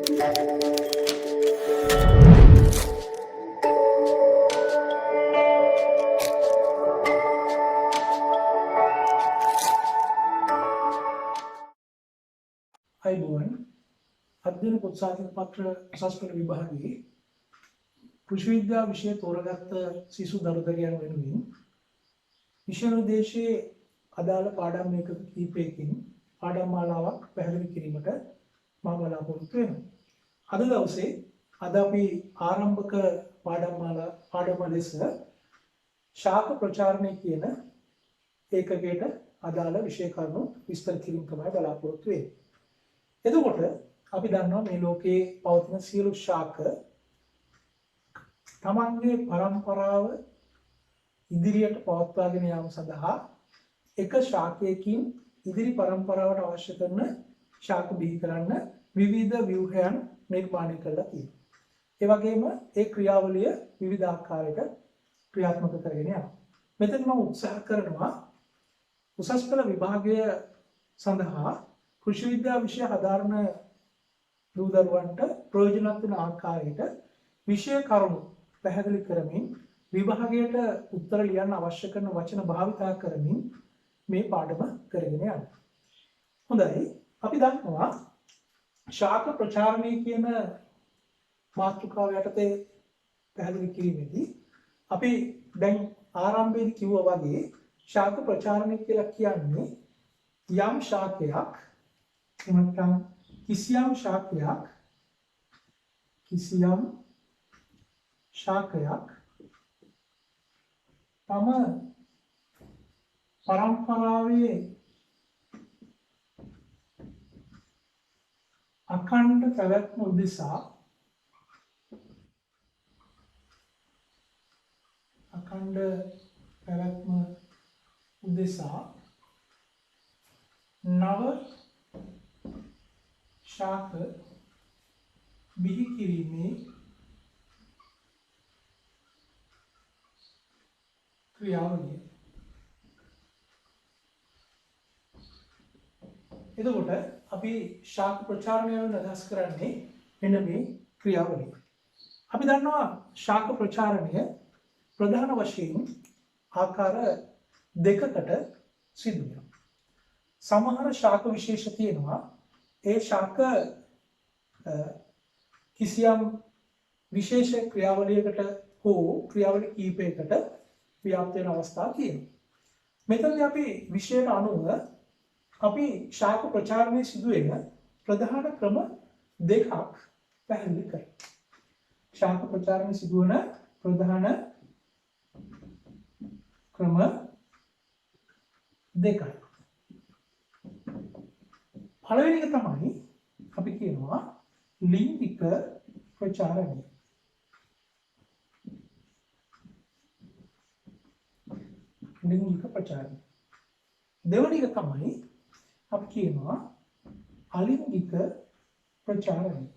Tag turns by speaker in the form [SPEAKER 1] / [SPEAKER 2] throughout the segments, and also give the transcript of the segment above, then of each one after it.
[SPEAKER 1] අයිබෝවන් අධ්‍යයන ප්‍රොත්සාහන පත්‍ර උසස් පෙළ විභාගයේ කෘෂි විද්‍යා විෂය තෝරාගත් සිසු දරුදරියන් වෙනුවෙන් විෂය නිර්දේශයේ අදාළ පාඩම් එකක කිහිපයකින් පාඩම් මාලාවක් පැහැදිලි කිරීමට මම බලාපොරොත්තු වෙනවා. අද දවසේ අද අපි ආරම්භක පාඩම ලෙස ශාක ප්‍රචාරණය කියන ඒකකයට අදාළ විෂය කරුණු විස්තර කිරීම තමයි බලාපොරොත්තු වෙන්නේ. එතකොට අපි දන්නවා මේ ලෝකයේ පවතින සියලු ශාක තමන්ගේ පරම්පරාව ඉදිරියට පවත්වාගෙන යාම සඳහා එක ශාකයකින් ඉදිරි පරම්පරාවට අවශ්‍ය කරන ශාක බිහි කරන්න විවිධ ව්‍යුහයන් නිර්මාණය කරලා තියෙනවා. ඒ වගේම ඒ ක්‍රියාවලිය විවිධ ආකාරයකට ක්‍රියාත්මක කරගෙන යනවා. මෙතන මම උත්සාහ කරනවා උසස් පෙළ විභාගය සඳහා කෘෂි විද්‍යා විෂය හදාරන දූ දරුවන්ට ප්‍රයෝජනවත් වෙන ආකාරයට විෂය කරුණු පැහැදිලි කරමින් විභාගයට උත්තර ලියන්න අවශ්‍ය කරන වචන භාවිතා කරමින් මේ පාඩම කරගෙන යනවා. හොඳයි. අපි දන්නවා ශාක ප්‍රචාරණය කියන මාතෘකාව යටතේ පැහැදිලි කිරීමේදී අපි දැන් ආරම්භයේදී කිව්වා වගේ ශාක ප්‍රචාරණය කියලා කියන්නේ යම් ශාකයක් එමත්නම් කිසියම් ශාකයක් තම පරම්පරාවේ අඛණ්ඩ පැවැත්ම උදෙසා නව ශාක බිහි කිරීමේ ක්‍රියාවලිය. එතකොට අපි ශාක ප්‍රචාරණය වලින් අදහස් කරන්නේ මෙන්න මේ ක්‍රියාවලිය. අපි දන්නවා ශාක ප්‍රචාරණය ප්‍රධාන වශයෙන් ආකාර දෙකකට සිදු වෙනවා. සමහර ශාක විශේෂ තියෙනවා. ඒ ශාක කිසියම් විශේෂ ක්‍රියාවලියකට හෝ ක්‍රියාවලි කීපයකට ව්‍යාප්ත වෙන අවස්ථා තියෙනවා. මෙතනදී අපි විෂයට අනුව අපි ශාක ප්‍රචාරණය සිදු වෙන ප්‍රධාන ක්‍රම දෙකක් පැහැදිලි කරමු. ශාක ප්‍රචාරණය සිදු වන ප්‍රධාන ක්‍රම දෙකයි. පළවෙනි එක තමයි අපි කියනවා ලිංගික ප්‍රචාරණය. දෙවැනි එක තමයි අපි කියනවා අලිංගික ප්‍රචාරණය.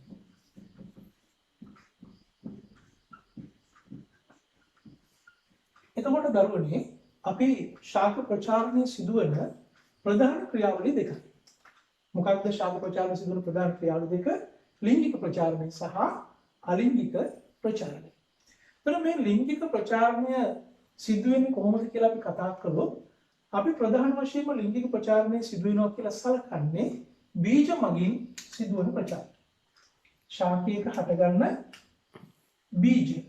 [SPEAKER 1] එතකොට දරුවනේ අපි ශාක ප්‍රචාරණය සිදුවන ප්‍රධාන ක්‍රියාවලිය දෙකයි. මොකක්ද ශාක ප්‍රචාරණය සිදුවන ප්‍රධාන ක්‍රියාවලිය දෙක? ලිංගික ප්‍රචාරණය සහ අලිංගික ප්‍රචාරණය. එතන මේ ලිංගික ප්‍රචාරණය සිදුවෙන්නේ කොහොමද කියලා අපි කතා කළොත් අපි ප්‍රධාන වශයෙන්ම ලිංගික ප්‍රචාරණය සිදු වෙනවා කියලා සලකන්නේ බීජ මගින් සිදුවන ප්‍රචාරණය. ශාකයක හටගන්න බීජ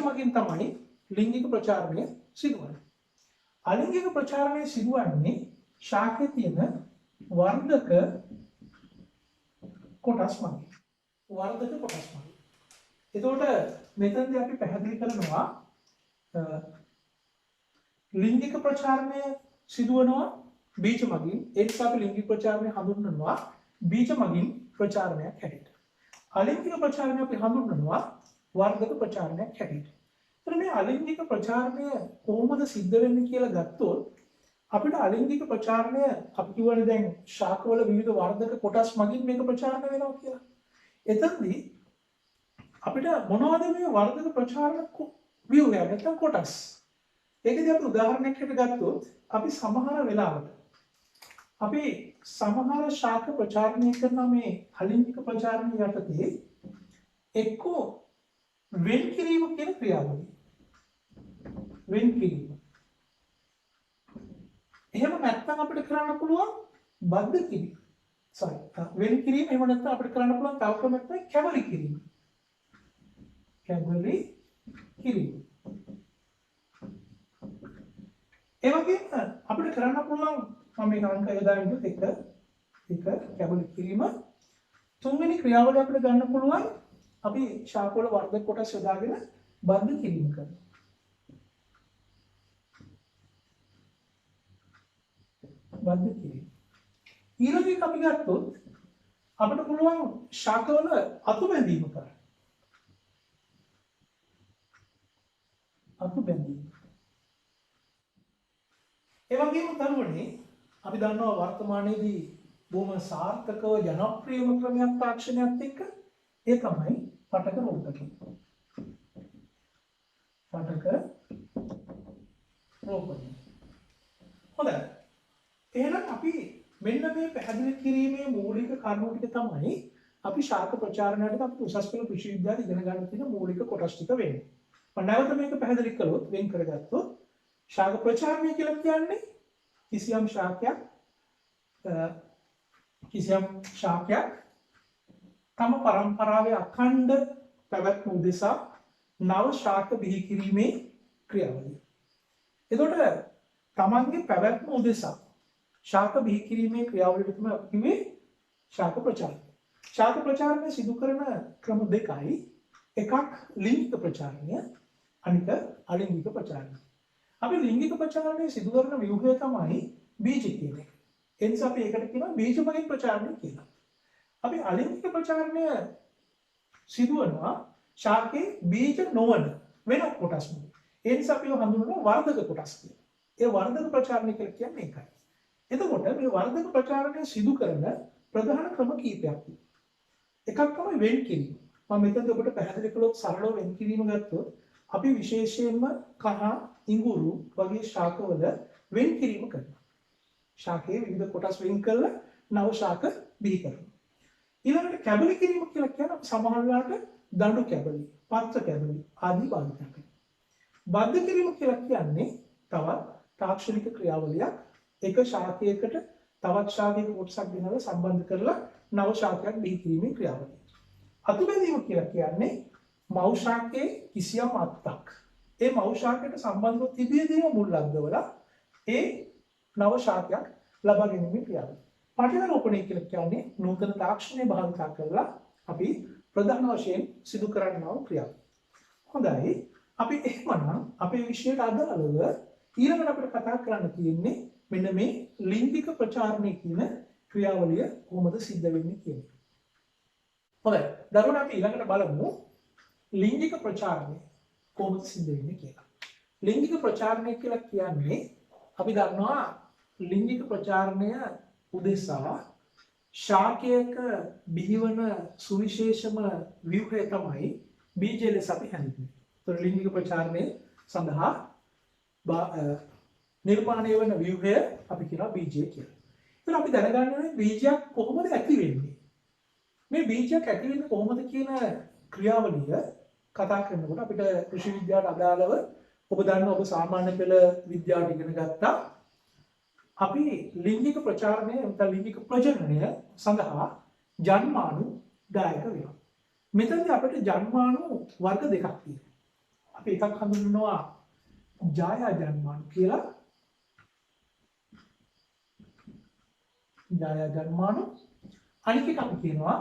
[SPEAKER 1] මගින් තමයි ලිංගික ප්‍රචාරණය සිදුවන්නේ. අලිංගික ප්‍රචාරණය සිදුවන්නේ ශාකයේ තියෙන වර්ධක කොටස් මගින්. එතකොට මෙතනදී අපි පැහැදිලි කරනවා ලිංගික ප්‍රචාරණය සිදුවනවා බීජ මගින්. ඒ නිසා අපි ලිංගික ප්‍රචාරණය හඳුන්වනවා බීජ මගින් ප්‍රචාරණයක් හැටියට. අලිංගික ප්‍රචාරණය අපි හඳුන්වනවා වර්ධක ප්‍රචාරණයක් හැටියට. එතන මේ අලිංගික ප්‍රචාරණය කොහොමද සිද්ධ වෙන්නේ කියලා ගත්තොත් අපිට අලිංගික ප්‍රචාරණය අපි කියවනේ දැන් ශාකවල විවිධ වර්ධක කොටස් මගින් මේක ප්‍රචාරණය වෙනවා කියලා. එතනදී අපිට මොනවද මේ වර්ධක ප්‍රචාරණ ව්‍යුහය නැත්නම් කොටස්? ඒකදී අපි උදාහරණයක් හිත ගත්තොත් අපි සමහර වෙලාවට අපි සමහර ශාක ප්‍රචාරණය කරන මේ අලිංගික ප්‍රචාරණය යටතේ එක්කෝ වෙන් කිරීම කියන ක්‍රියාවලිය. වෙන් කිරීම. එහෙම නැත්නම් අපිට කරන්න පුළුවන් බද්ධ කිරීම. වෙන් කිරීම එහෙම නැත්නම් අපිට කරන්න පුළුවන් තව ක්‍රමයක් තමයි කැබලි කිරීම. කැබලි කිරීම. ඒ වගේම අපිට කරන්න පුළුවන් මම මේ අංක යොදාගෙන එක කැබලි කිරීම. තුන්වෙනි ක්‍රියාවලිය අපිට ගන්න පුළුවන් අපි ශාක වල වර්ධක කොටස් යොදාගෙන බද්ධ කිරීම කරනවා. බද්ධ කිරීම. ඊළඟට අපි ගත්තොත් අපිට පුළුවන් ශාක වල අතු බැඳීම කරන්න. අතු බැඳීම. ඒ වගේම දරුවනේ අපි දන්නවා වර්තමානයේදී බොහොම සාර්ථකව ජනප්‍රියම ක්‍රමයක් තාක්ෂණයත් එක්ක ඒ තමයි පටක රෝපණය. පටක රෝපණය. හොඳයි. එහෙනම් අපි මෙන්න මේ පැහැදිලි කිරීමේ මූලික කරුණු ටික තමයි අපි ශාක ප්‍රචාරණයට අපි උසස් පෙළ කෘෂි විද්‍යාලේ ඉගෙන ගන්න තියෙන මූලික කොටස් ටික වෙන්නේ. මම නැවත මේක පැහැදිලි කළොත් වෙන් කරගත්තොත් ශාක ප්‍රචාරණය කියලා කියන්නේ කිසියම් ශාකයක් තම පරම්පරාවේ අඛණ්ඩ පැවැත්ම උදෙසා නව ශාක බිහි කිරීමේ ක්‍රියාවලිය. එතකොට තමන්ගේ පැවැත්ම උදෙසා ශාක බිහි කිරීමේ ක්‍රියාවලියට තමයි අපි කිව්වේ ශාක ප්‍රචාරණය. ශාක ප්‍රචාරණය සිදු කරන ක්‍රම දෙකයි. එකක් ලිංගික ප්‍රචාරණය, අනික අලිංගික ප්‍රචාරණය. අපි ලිංගික ප්‍රචාරණය සිදු කරන ව්‍යුහය තමයි බීජ කියන එක. ඒ නිසා අපි ඒකට කියනවා බීජමය ප්‍රචාරණය කියලා. අපි අලිංගික ප්‍රචාරණය සිදුවනවා ශාකයේ බීජ නොවන වෙනත් කොටස් වලින්. ඒ නිසා අපි හඳුන්වනවා වර්ධක කොටස් කියලා. ඒ වර්ධක ප්‍රචාරණය කියලා කියන්නේ ඒකයි. එතකොට මේ වර්ධක ප්‍රචාරණය සිදු කරන ප්‍රධාන ක්‍රම කීපයක් තියෙනවා. එකක් තමයි වෙන් කිරීම. මම මෙතනදී ඔබට පැහැදිලි කළොත් සරලව වෙන් කිරීම ගත්තොත් අපි විශේෂයෙන්ම කහ, ඉඟුරු වගේ ශාකවල වෙන් කිරීම කරනවා. ශාකයේ විවිධ කොටස් වෙන් කරලා නව ශාක බිහි කරනවා. ඊළඟට කැබලි කිරීම කියලා කියන සමහරවිට දඬු කැබලි, පත්‍ර කැබලි ආදී භාවිත කරනවා. බද්ධ කිරීම කියලා කියන්නේ තවත් තාක්ෂණික ක්‍රියාවලියක්. එක ශාකයකට තවත් ශාකයක කොටසක් ගෙනල්ලා සම්බන්ධ කරලා නව ශාකයක් බිහි කිරීමේ ක්‍රියාවලිය. අතු බැඳීම කියලා කියන්නේ මව් ශාකයේ කිසියම් අත්තක් ඒ මව් ශාකයට සම්බන්ධව තිබියදීම මුල් ලබ්ධවලා ඒ නව ශාකයක් ලබා ගැනීමේ ක්‍රියාවලිය. පටක රෝපණය කියලා කියන්නේ නූතන තාක්ෂණය භාවිත කරලා අපි ප්‍රධාන වශයෙන් සිදු කරන්නා වූ ක්‍රියාව. හොඳයි. අපි එහෙමනම් අපේ විෂයට අදාළව ඊළඟට අපිට කතා කරන්න තියෙන්නේ මෙන්න මේ ලිංගික ප්‍රචාරණය කියන ක්‍රියාවලිය කොහොමද සිද්ධ වෙන්නේ කියන එක. හොඳයි. දරුවෝ අපි ඊළඟට බලමු ලිංගික ප්‍රචාරණය කොහොමද සිද්ධ වෙන්නේ කියලා. ලිංගික ප්‍රචාරණය කියලා කියන්නේ අපි දන්නවා ලිංගික ප්‍රචාරණය උදෙසා ශාකයක බිහිවන සුවිශේෂම ව්‍යුහය තමයි බීජ ලෙස අපි හැඳින්වන්නේ. ඒතර ලිංගික ප්‍රචාරණය සඳහා නිර්මාණය වන ව්‍යුහය අපි කියනවා බීජය කියලා. ඒතර අපි දැනගන්න ඕනේ බීජයක් කොහොමද ඇති වෙන්නේ? මේ බීජයක් ඇති වෙන්නේ කොහොමද කියන ක්‍රියාවලිය කතා කරනකොට අපිට කෘෂි විද්‍යාවට අදාළව ඔබ දන්නවා ඔබ සාමාන්‍ය පෙළ විද්‍යාවට ඉගෙන ගත්තා. අපි ලිංගික ප්‍රචාරණය නැත්නම් ලිංගික ප්‍රජනනය සඳහා ජන්මාණු දායක වෙනවා. මෙතනදී අපිට ජන්මාණු වර්ග දෙකක් තියෙනවා. අපි එකක් හඳුන්වනවා ජායා ජන්මාණු කියලා. ජායා ජන්මාණු. අනික එක අපි කියනවා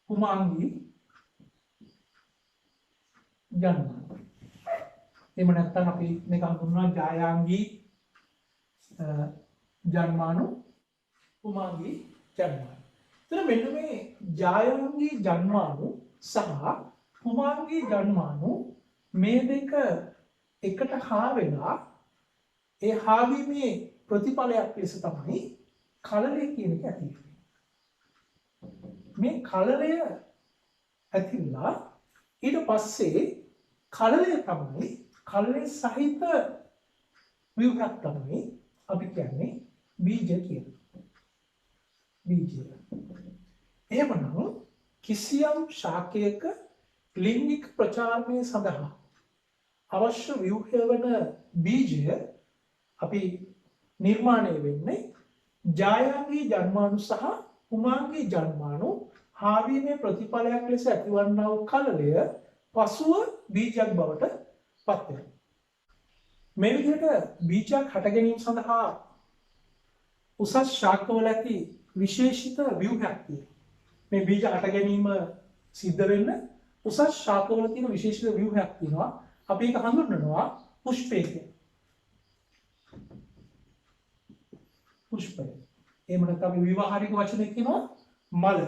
[SPEAKER 1] කුමාංගී ජන්මාණු. එහෙම නැත්නම් අපි මේක හඳුන්වනවා ජායාංගී ජන්මාණු, කුමාංගී ජන්මාණු. එතන මෙන්න මේ ජායාංගී ජන්මාණු සහ කුමාංගී ජන්මාණු මේ දෙක එකට හා වෙලා ඒ හාවීමේ ප්‍රතිඵලයක් ලෙස තමයි කලලය කියන එක ඇති වෙන්නේ. මේ කලලය ඇතිවලා ඊට පස්සේ කලලය තමයි කලලය සහිත ව්‍යුහයක් තමයි අපි කියන්නේ බීජ කියලා. බීජය. එහෙමනම් කිසියම් ශාකයක ලිංගික ප්‍රචාරණය සඳහා අවශ්‍ය ව්‍යුහය වන බීජය අපි නිර්මාණය වෙන්නේ ජායාංගී ජන්මාණු සහ කුමාංගී ජන්මාණු හාවීමේ ප්‍රතිඵලයක් ලෙස ඇතිවන්නා වූ කලලය පසුව බීජයක් බවට පත් වෙනවා. මේ විදිහට බීජයක් හට ගැනීම සඳහා උසස් ශාකවල ඇති විශේෂිත ව්‍යුහයක් තියෙනවා. මේ බීජ හට ගැනීම සිද්ධ වෙන්න උසස් ශාකවල තියෙන විශේෂිත ව්‍යුහයක් තියෙනවා. අපි ඒක හඳුන්වනවා පුෂ්පය කියලා. පුෂ්පය. එහෙම නැත්නම් අපි විවාහාරික වචනයකින් කියනවා මල.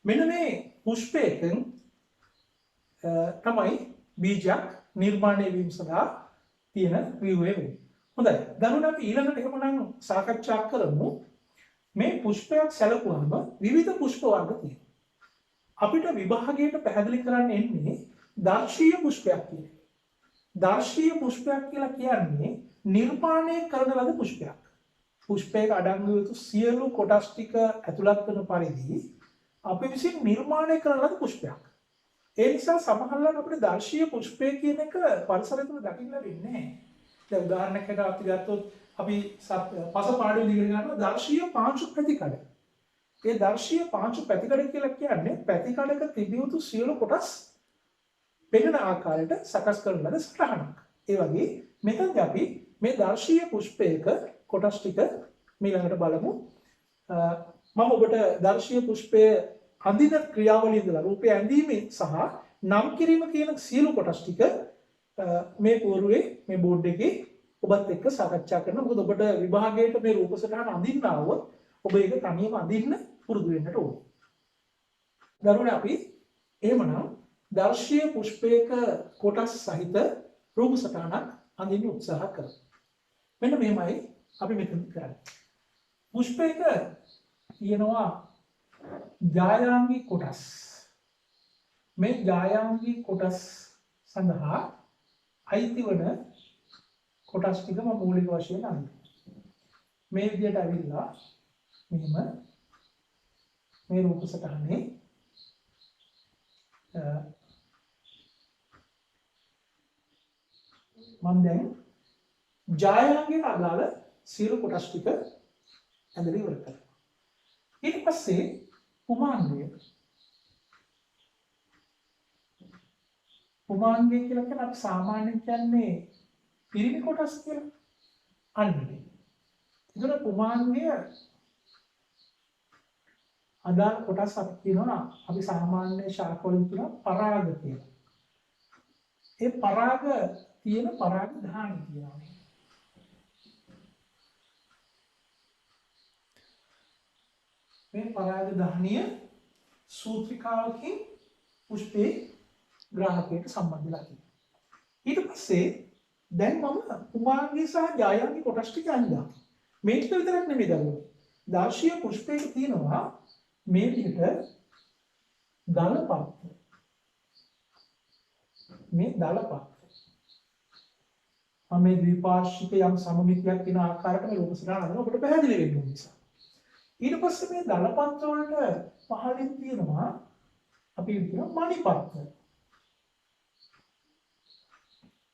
[SPEAKER 1] මෙන්න මේ පුෂ්පයෙන් තමයි බීජයක් නිර්මාණය වීම සඳහා තියෙන ව්‍යුහය වෙන්නේ. හොඳයි. දරුවෝ අපි ඊළඟට එහෙමනම් සාකච්ඡා කරමු මේ පුෂ්පයක් සැලකුවාම විවිධ පුෂ්ප වර්ග තියෙනවා. අපිට විභාගයට පැහැදිලි කරන්න එන්නේ දර්ශීය පුෂ්පයක් කියන එක. දර්ශීය පුෂ්පයක් කියලා කියන්නේ නිර්මාණය කරන ලද පුෂ්පයක්. පුෂ්පයක අඩංගු යුතු සියලු කොටස් ටික ඇතුළත් වන පරිදි අපි විසින් නිර්මාණය කරන ලද පුෂ්පයක්. ඒ නිසා සමහරවිට අපිට දර්ශීය පුෂ්පය කියන එක පරිසරය තුළ දකින්න ලැබෙන්නේ නැහැ. දැන් උදාහරණයකට අපි ගත්තොත් අපි පස පාඩුවේ දිගට ගන්නවා දර්ශීය පාංචු පැතිකඩ. ඒ දර්ශීය පාංචු පැතිකඩ කියලා කියන්නේ පැතිකඩක තිබිය යුතු සියලු කොටස් පෙනෙන ආකාරයට සකස් කරන ලද සටහනක්. ඒ වගේ මෙතනදී අපි මේ දර්ශීය පුෂ්පයක කොටස් ටික ඊළඟට බලමු. මම ඔබට දර්ශීය පුෂ්පය අඳින ක්‍රියාවලිය ඉඳලා රූපය ඇඳීමේ සහ නම් කිරීම කියන සියලු කොටස් ටික මේ පොරුවේ මේ බෝඩ් එකේ ඔබත් එක්ක සාකච්ඡා කරනවා. මොකද ඔබට විභාගයට මේ රූප සටහන අඳින්න આવොත් ඔබ ඒක තනියම අඳින්න පුරුදු වෙන්නට ඕනේ. දරුවනේ අපි එහෙමනම් දර්ශීය පුෂ්පයක කොටස් සහිත රූප සටහනක් අඳින්න උත්සාහ කරමු. මෙන්න මෙහෙමයි අපි මෙතන කරන්නේ. පුෂ්පයක තියෙනවා ජායාංගී කොටස්. මේ ජායාංගී කොටස් සඳහා අයිති වන කොටස් ටික මම මූලික වශයෙන් අඳිනවා. මේ විදිහට අවිල්ලා මෙහෙම මේ රූප සටහනේ මම දැන් ජායාංගයට අදාළ සියලු කොටස් ටික ඇඳලා ඉවර කරනවා. ඊට පස්සේ කුමාංගය කියලා කියන්නේ අපි සාමාන්‍යයෙන් කියන්නේ පිරිමි කොටස් කියලා. අන්නේ. ඒතර කුමාංගය අදාළ කොටස් අපි කියනවා අපි සාමාන්‍ය ශාකවලින් කියන පරාග කියලා. ඒ පරාග තියෙන පරාග ධානි කියනවා. මේ පරාග ධානිය සූත්‍රිකාවකින් පුෂ්පේ ග්‍රාහකයට සම්බන්ධ වෙලා තියෙනවා. ඊට පස්සේ දැන් මම කුමාංගී සහ ජායාංගී කොටස් ටික අඳිනවා. මේක විතරක් නෙමෙයි දරුවෝ. දර්ශීය පුෂ්පයක තියෙනවා මේ විදිහට දලපත්‍ර. මේ දලපත්‍ර. මේ ද්විපාර්ශ්වික යම් සමමිතියක් වෙන ආකාරයකට මේ රූප සටහන අඳින ඔබට පැහැදිලි වෙන්න ඕන නිසා. ඊට පස්සේ මේ දලපත්‍ර වලට පහළින් තියෙනවා අපි කියන මණිපත්‍ර.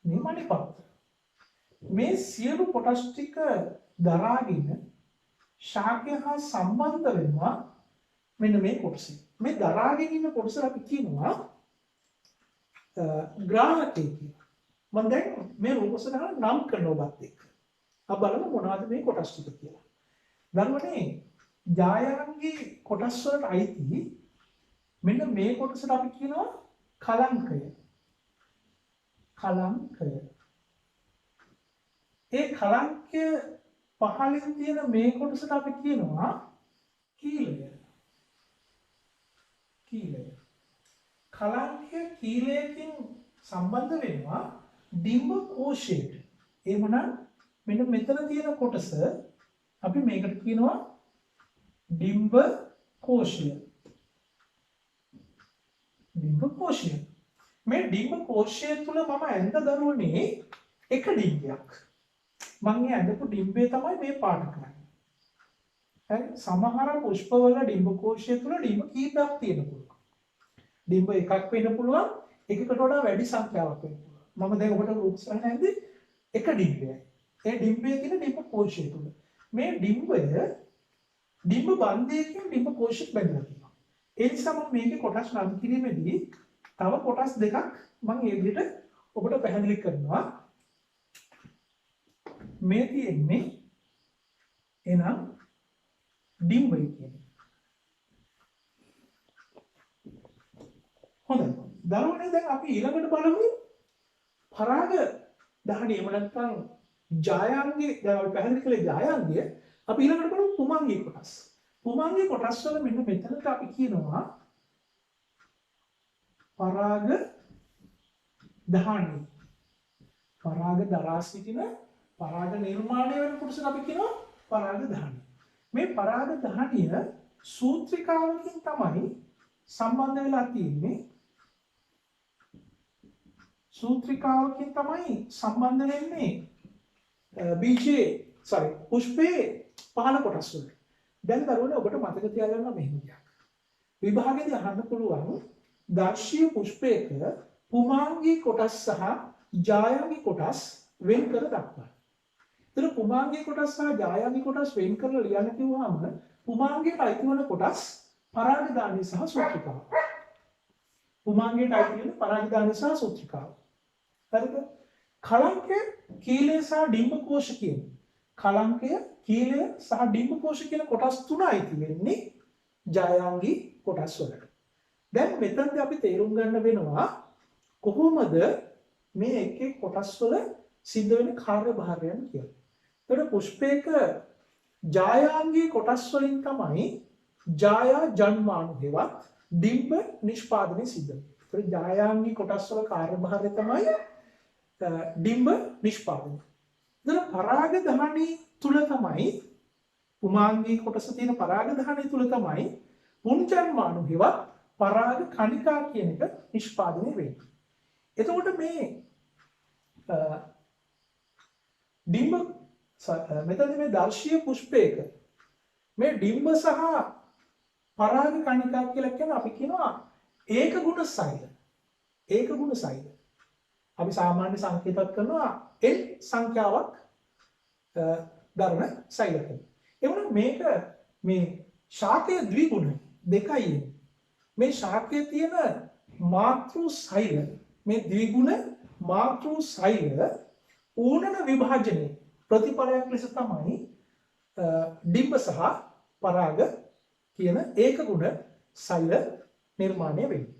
[SPEAKER 1] මේ මණිපත්‍ර. මේ සියලු කොටස් ටික දරාගෙන ශාකය හා සම්බන්ධ වෙනවා මෙන්න මේ කොටස. මේ දරාගෙන ඉන්න කොටස අපි කියනවා ග්‍රාහකය කියලා. මම දැන් මේ රූප සටහන නම් කරන ඔබත් එක්ක. අපි බලමු මොනවද මේ කොටස් ටික කියලා. දරුවනේ ජායාංගී කොටස් වලට අයිති මෙන්න මේ කොටසට අපි කියනවා කලංකය. කලංකය. ඒ කලංකය පහළින් තියෙන මේ කොටසට අපි කියනවා කීලය. කීලය. කලංකය කීලයකින් සම්බන්ධ වෙනවා ඩිම්බ කෝෂයට. එහෙමනම් මෙන්න මෙතන තියෙන කොටස අපි මේකට කියනවා ඩිම්බ කෝෂය. ඩිම්බ කෝෂය. මේ ඩිම්බ කෝෂය තුල මම ඇඳ දරුවනේ එක ඩිම්බයක්. මම මේ ඇඳපු ඩිම්බේ තමයි මේ පාට කරන්නේ. හරි සමහර පුෂ්පවල ඩිම්බ කෝෂය තුල ඩිම්බ කීපයක් තියෙන්න පුළුවන්. ඩිම්බ එකක් වෙන්න පුළුවන් එකකට වඩා වැඩි සංඛ්‍යාවක් වෙන්න පුළුවන්. මම දැන් ඔබට උත්සාහ නැද්දි එක ඩිම්බයයි. ඒ ඩිම්බයේ තියෙන ඩිම්බ කෝෂය තුල මේ ඩිම්බය ඩිම්බ බන්ධයකින් ඩිම්බ කෝෂයක් බැඳලා තියෙනවා. ඒ නිසා මම මේකේ කොටස් නම් කිරීමේදී තව කොටස් දෙකක් මම ඒ විදිහට ඔබට පැහැදිලි කරනවා. මේ තියෙන්නේ එනම් ඩිම්බය කියන්නේ. හොඳයි. දරුවනේ දැන් අපි ඊළඟට බලමු පරාග දහඩිය. එහෙම නැත්නම් ජායාංගයේ දැන් අපි පැහැදිලි කළේ ජායාංගය. අපි ඊළඟට බලමු පුමංගී කොටස්. පුමංගී කොටස් වල මෙන්න මෙතනට අපි කියනවා පරාග දහඩිය. පරාග දරා සිටින පරාග නිර්මාණය වෙන කොටසට අපි කියනවා පරාග දහඩිය. මේ පරාග දහඩිය සූත්‍රිකාවකින් තමයි සම්බන්ධ වෙලා තියෙන්නේ. සූත්‍රිකාවකින් තමයි සම්බන්ධ වෙන්නේ පුෂ්පයේ පහළ කොටස් වලට. දැන් දරුවනේ ඔබට මතක තියාගන්න මෙහෙම දෙයක්. විභාගයේදී අහන්න පුළුවන් දර්ශීය පුෂ්පයක පුමාංගී කොටස් සහ ජායාංගී කොටස් වෙන් කර දක්වන්න. එතන පුමාංගී කොටස් සහ ජායාංගී කොටස් වෙන් කරලා ලියන්න කිව්වහම පුමාංගයට අයිති වන කොටස් පරාගධානී සහ සූත්‍රිකාව. පුමාංගයට අයිති වෙන පරාගධානී සහ සූත්‍රිකාව. හරිද? කලංකය, කීලය සහ ඩිම්බ කෝෂ කියන කලංකය, කීලය සහ ඩිම්බ කෝෂ කියන කොටස් තුන අයිති වෙන්නේ ජායාංගී කොටස් වලට. දැන් මෙතනදී අපි තේරුම් ගන්න වෙනවා කොහොමද මේ එක එක කොටස් වල සිද්ධ වෙන කාර්යභාරයන් කියලා. ඒකට පුෂ්පයක ජායාංගී කොටස් වලින් තමයි ජායා ජන්මාණු හෙවත් ඩිම්බ නිෂ්පාදනය සිද්ධ වෙන්නේ. ඒකට ජායාංගී කොටස් වල කාර්යභාරය තමයි ඩිම්බ නිෂ්පාදනය. දැන් පරාග දහණී තුල තමයි පුමාංගී කොටස තියෙන පරාග දහණී තුල තමයි පුංජන්මාණු හෙවත් පරාග කණිකා කියන එක නිෂ්පාදනය වෙන්නේ. එතකොට මේ ඩිම්බ මෙතන මේ දර්ශීය පුෂ්පයක මේ ඩිම්බ සහ පරාග කණිකා කියලා කියන අපි කියනවා ඒක ගුණ සෛල. ඒක ගුණ සෛල. අපි සාමාන්‍ය සංකේතවත් කරනවා L සංඛ්‍යාවක් දරන සෛලක. එවනම් මේක මේ ශාකයේ ද්විගුණ දෙකයි. මේ ශාකයේ තියෙන මාතෘ සෛල මේ ද්විගුණ මාතෘ සෛල ඌනන විභාජනයේ ප්‍රතිඵලයක් ලෙස තමයි ඩිම්බ සහ පරාග කියන ඒක ගුණ සෛල නිර්මාණය වෙන්නේ.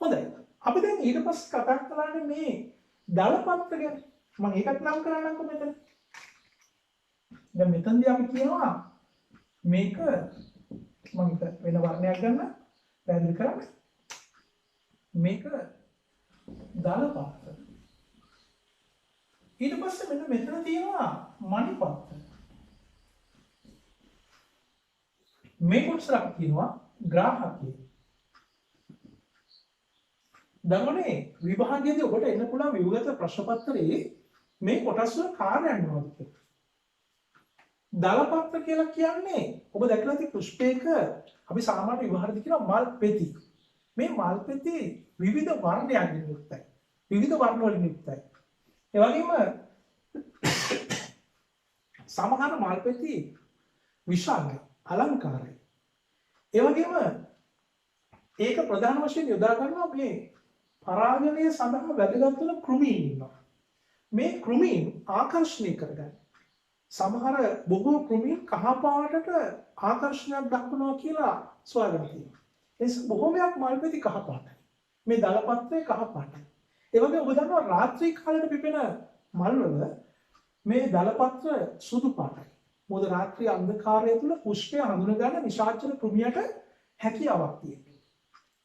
[SPEAKER 1] හොඳයි. අපි දැන් ඊට පස්සේ කතා කරන්නේ මේ දලපත්‍ර ගැන. මම ඒකත් නම් කරන්නම්කෝ මෙතන. දැන් මෙතනදී අපි කියනවා මේක මම වෙන වර්ණයක් ගන්න පැහැදිලි කරන්න. මේක දලපත්‍ර. ඊට පස්සේ මෙන්න මෙතන තියෙනවා මණිපත්‍ර. මේ කොටසට අපි කියනවා ග්‍රාහකය. දරුවනේ විභාගයේදී ඔබට එන්න පුළුවන් විවිධ ප්‍රශ්න පත්‍රයේ මේ කොටස් වල කාර්යයන් මොනවද කියලා. දලපත්‍ර කියලා කියන්නේ ඔබ දැකලා තියෙන පුෂ්පයක අපි සාමාන්‍ය විභාගයේදී කියනවා මල් පෙති. මේ මල් පෙති විවිධ වර්ණයන්ගෙන් යුක්තයි. විවිධ වර්ණ වලින් යුක්තයි. ඒ වගේම සමහර මල් පෙති විශාලයි, අලංකාරයි. ඒ වගේම ඒක ප්‍රධාන වශයෙන් යොදා ගන්නවා මේ පරාගණය සඳහා වැදගත් වෙන කෘමීන් ඉන්නවා. මේ කෘමීන් ආකර්ෂණය කරගන්න. සමහර බොහෝ කෘමීන් කහ පාටට ආකර්ෂණයක් දක්වනවා කියලා සොයාගෙන තියෙනවා. ඒ බොහෝමයක් මල් පෙති කහ පාටයි. මේ දලපත්‍රය කහ පාටයි. ඒ වගේ ඔබ දන්නවා රාත්‍රී කාලේ පිපෙන මල් වල මේ දලපත්‍ර සුදු පාටයි. මොකද රාත්‍රී අන්ධකාරය තුල පුෂ්පය හඳුන ගන්න නිශාචර කෘමියට හැකියාවක් තියෙනවා.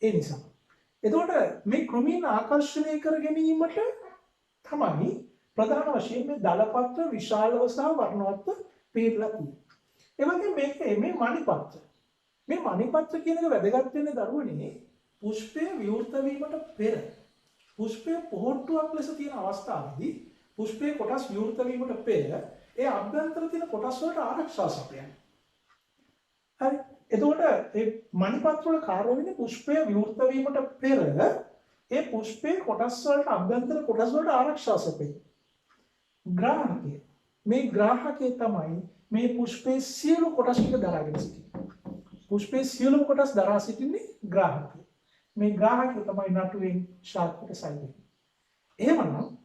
[SPEAKER 1] ඒ නිසා. එතකොට මේ කෘමීන් ආකර්ෂණය කර ගැනීමට තමයි ප්‍රධාන වශයෙන් මේ දලපත්‍ර විශාලව සහ වර්ණවත්ව පිළිලා තියෙන්නේ. ඒ වගේ මේ මණිපත්‍ර. මේ මණිපත්‍ර කියන එක වැදගත් වෙන්නේ දරුවනේ පුෂ්පය විවෘත වීමට පෙර පුෂ්පය පොහොට්ටුවක් ලෙස තියෙන අවස්ථාවේදී පුෂ්පයේ කොටස් විවෘත වීමට පෙර ඒ අභ්‍යන්තර තියෙන කොටස් වලට ආරක්ෂා සපයන. හරි. එතකොට මේ මණිපත්‍ර වල කාර්ය වෙන්නේ පුෂ්පය විවෘත වීමට පෙර ඒ පුෂ්පයේ කොටස් වලට අභ්‍යන්තර කොටස් වලට ආරක්ෂා සැපේ. ග්‍රාහකය. මේ ග්‍රාහකය තමයි මේ පුෂ්පයේ සියලු කොටස් ටික දරාගෙන සිටින්නේ. පුෂ්පයේ සියලු කොටස් දරා සිටින්නේ ග්‍රාහකය. මේ ග්‍රාහකය තමයි නටුවෙන් ශාක්‍යයට සැලෙන්නේ. එහෙමනම්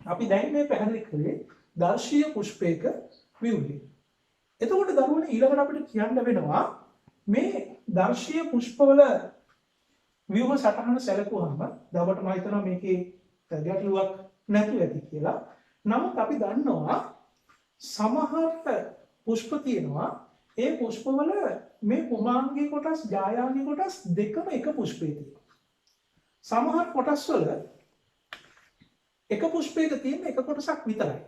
[SPEAKER 1] අපි දැන් මේ පැහැදිලි කළේ දර්ශීය පුෂ්පයක ව්‍යුහය. එතකොට දරුවනේ ඊළඟට අපිට කියන්න වෙනවා මේ දර්ශීය පුෂ්පවල ව්‍යුහ සටහන සැලකුවාම දවල්ට මම හිතනවා මේකේ ගැටලුවක් නැතුව ඇති කියලා. නමුත් අපි දන්නවා සමහර පුෂ්ප තියෙනවා ඒ පුෂ්පවල මේ පුමාංගී කොටස් ජායාංගී කොටස් දෙකම එක පුෂ්පයේ තියෙනවා. සමහර කොටස් වල එක පුෂ්පයක තියෙන එක කොටසක් විතරයි.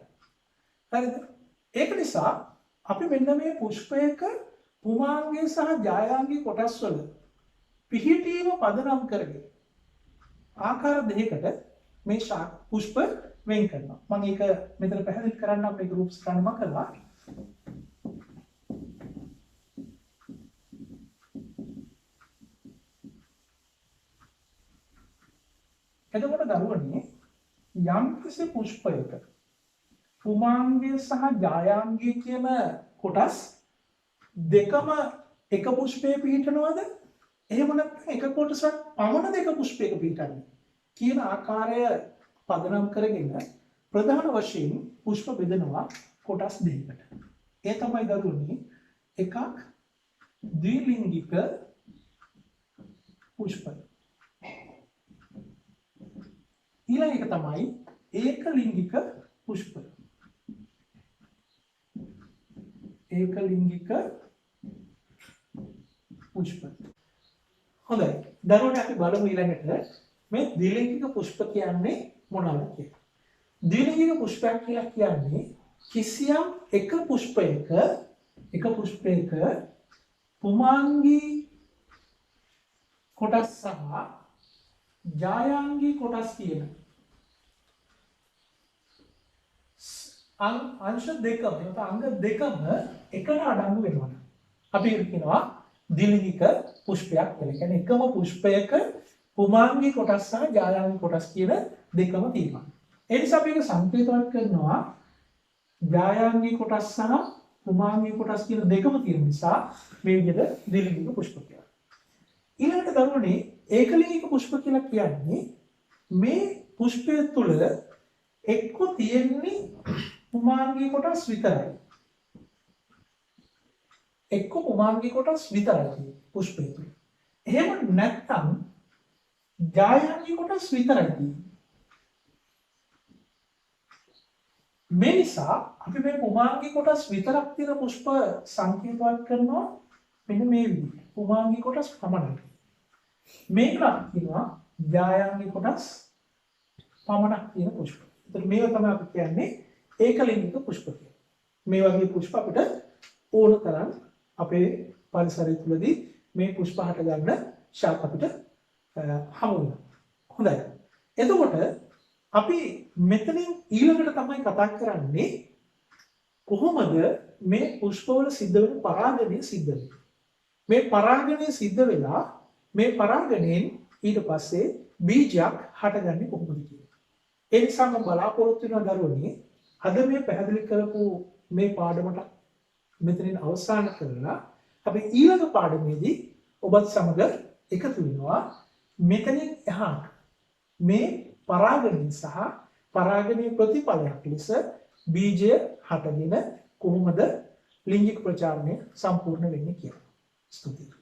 [SPEAKER 1] හරිද? ඒක නිසා අපි මෙන්න මේ පුෂ්පයක පුමාංගී සහ ජායාංගී කොටස් වල පිහිටීම පදනම් කරගෙන ආකාර දෙකකට මේ පුෂ්ප වෙන් කරනවා. මම ඒක මෙතන පැහැදිලි කරන්න අපේ ගෲප්ස් ගන්නම කළා. එතකොට දරුවනේ යම් කිසි පුෂ්පයක පුමාංගී සහ ජායාංගී කියන කොටස් දෙකම එක පුෂ්පයේ පිහිටනවද? එහෙම නැත්නම් එක කොටසක් පමණ දෙක පුෂ්පයක පිහිටන්නේ කියන ආකාරය පදනම් කරගෙන ප්‍රධාන වශයෙන් පුෂ්ප බෙදනවා කොටස් දෙකකට. ඒ තමයි දරුවනේ එකක් ද්විලිංගික පුෂ්ප. ඊළඟ එක තමයි ඒකලිංගික පුෂ්ප. ඒකලිංගික පුෂ්ප. හොඳයි. දරුවනේ අපි බලමු ඊළඟට මේ ද්විලිංගික පුෂ්ප කියන්නේ මොනවද කියලා. ද්විලිංගික පුෂ්පයක් කියලා කියන්නේ කිසියම් එක පුෂ්පයක පුමාංගී කොටස් සහ ජායාංගී කොටස් කියන අංශ දෙකම නැත්නම් අංග දෙකම එකට අඩංගු වෙනවා. අපි කියනවා ද්විලිංගික පුෂ්පයක් කියලා. කියන්නේ එකම පුෂ්පයක පුමාංගී කොටස් සහ ජායාංගී කොටස් කියන දෙකම තියෙනවා. ඒ නිසා අපි ඒක සංකේතවත් කරනවා ජායාංගී කොටස් සහ පුමාංගී කොටස් කියන දෙකම තියෙන නිසා මේ විදිහට ද්විලිංගික පුෂ්ප කියලා. ඊළඟට දරුවනේ ඒකලිංගික පුෂ්ප කියලා කියන්නේ මේ පුෂ්පය තුල එක්ක තියෙන්නේ පුමාංගී කොටස් විතරයි. එක්ක පුමාංගී කොටස් විතරයි පුෂ්පය තුල. එහෙම නැත්නම් ජායාංගී කොටස් විතරයි තියෙන්නේ. මේ නිසා අපි මේ පුමාංගී කොටස් විතරක් තියෙන පුෂ්ප සංකේතවත් කරනවා මෙන්න මේ විදිහට. පුමාංගී කොටස් පමණයි. මේක කියනවා ජායාංගී කොටස් පමණක් තියෙන පුෂ්ප. ඒතර මේවා තමයි අපි කියන්නේ ඒකලිංගික පුෂ්ප කියලා. මේ වගේ පුෂ්ප අපිට ඕන තරම් අපේ පරිසරය තුළදී මේ පුෂ්ප හට ගන්න ශාක අපිට හමු වෙනවා. හොඳයි. එතකොට අපි මෙතනින් ඊළඟට තමයි කතා කරන්නේ කොහොමද මේ පුෂ්පවල සිද්ධ වෙන පරාගණය සිද්ධ වෙන්නේ. මේ පරාගණය සිද්ධ වෙලා මේ පරාගණයෙන් ඊට පස්සේ බීජයක් හටගන්නේ කොහොමද කියලා. ඒ නිසා මම බලාපොරොත්තු වෙනවා දරුවනේ අද මේ පැහැදිලි කරපු මේ පාඩමට මෙතනින් අවසන් කරලා අපි ඊළඟ පාඩමේදී ඔබත් සමග එකතු වෙනවා මෙතනින් එහාට මේ පරාගණය සහ පරාගණයේ ප්‍රතිඵලයක් ලෙස බීජය හටගෙන කොහොමද ලිංගික ප්‍රචාරණය සම්පූර්ණ වෙන්නේ කියලා. ස්තුතියි.